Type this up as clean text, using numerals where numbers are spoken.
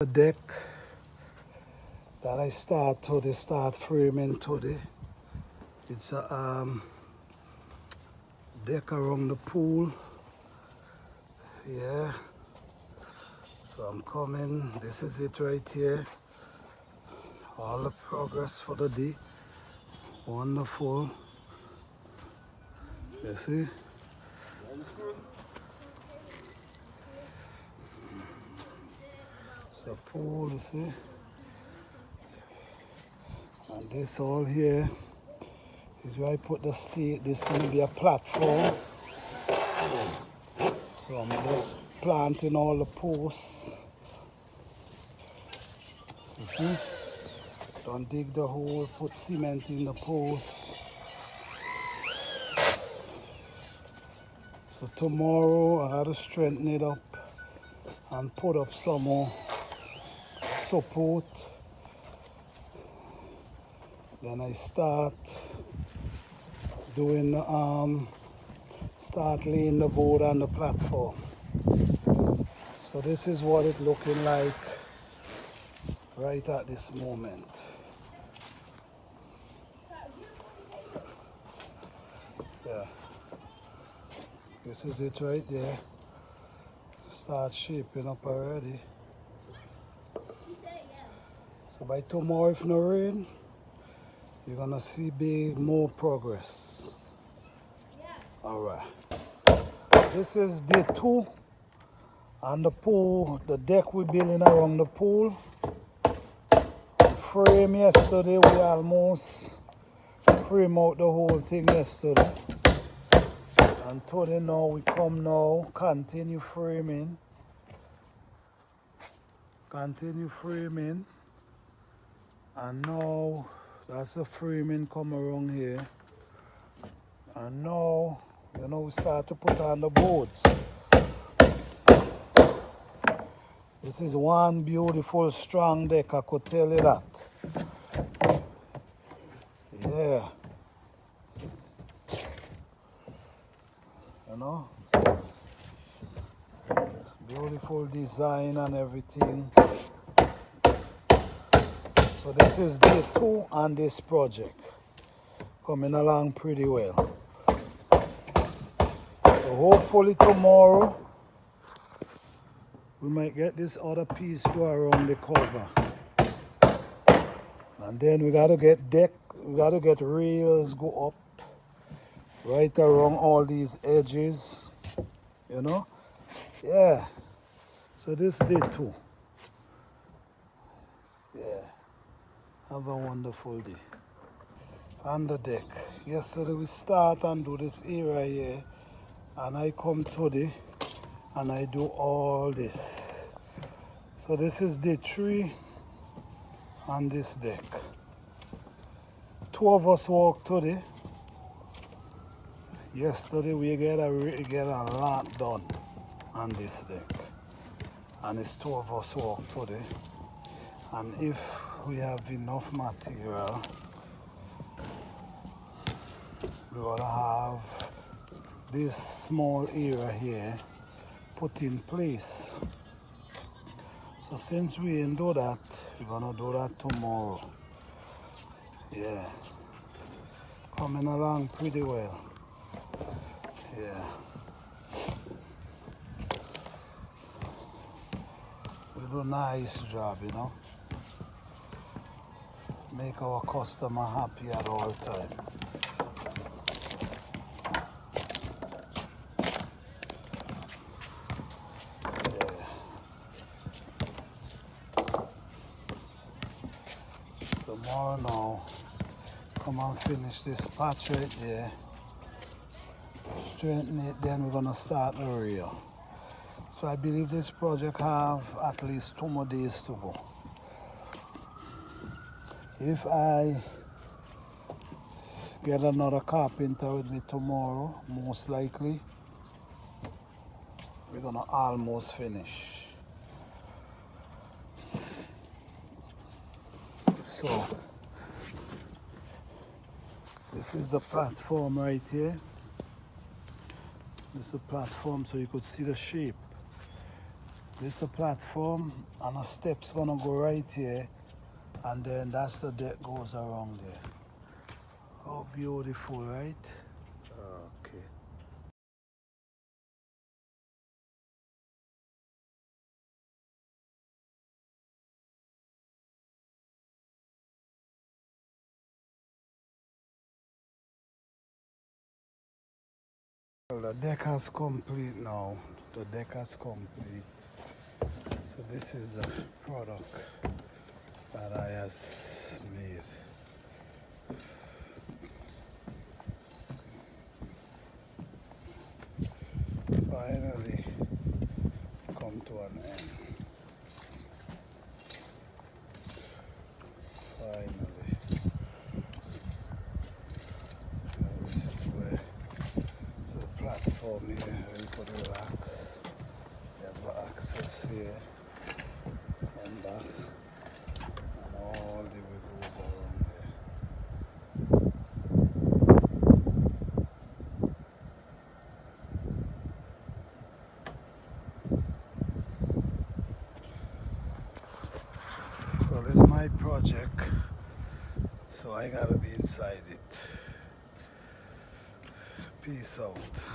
The deck that I start framing today. It's a deck around the pool. Yeah. So I'm coming. This is it right here. All the progress for the day. Wonderful. You see? It's a pool, you see? And this all here is where I put the stake. This is going to be a platform. So I'm just planting all the posts. You see? Don't dig the hole, put cement in the post. So tomorrow I gotta strengthen it up and put up some more support. Then I start doing start laying the board on the platform. So this is what it's looking like right at this moment. Yeah. This is it right there. Start shaping up already. So by tomorrow, if no rain, you're gonna see more progress. Alright. This is day 2 on the pool, the deck we're building around the pool. The frame yesterday, we almost frame out the whole thing yesterday. And today now we come now, continue framing. Continue framing. And now that's the framing come around here. And now, you know, we start to put on the boards. This is one beautiful strong deck, I could tell you that. Yeah. You know? It's beautiful design and everything. So this is day 2 on this project. Coming along pretty well. So hopefully tomorrow we might get this other piece to around the cover. And then we gotta get rails go up right around all these edges. You know? Yeah. So this is day 2. Yeah. Have a wonderful day. On the deck. Yesterday we start and do this area here. And I come today and I do all this. So this is day 3 on this deck. 2 of us walk today. Yesterday we get a lot done on this deck. And it's 2 of us walk today. And if we have enough material, we're gonna have this small area here put in place. So since we didn't do that, we're gonna do that tomorrow. Yeah. Coming along pretty well. Yeah. We do a nice job, you know. Make our customer happy at all time. Yeah. Tomorrow now, come and finish this patch right there. Straighten it, then we're gonna start the rail. So I believe this project have at least 2 more days to go. If I get another carpenter with me tomorrow, most likely, we're gonna almost finish. So, this is the platform right here. This is the platform so you could see the shape. This is a platform and a step's gonna go right here, and then that's the deck goes around there. How beautiful, right? Okay. Well, the deck has complete now. The deck has complete. So this is the product that I has made. Finally come to an end. Finally. This is where it's a platform here where you could relax. You have access here and back and all the way goes around there. Well, it's my project, so I gotta be inside it. Peace out.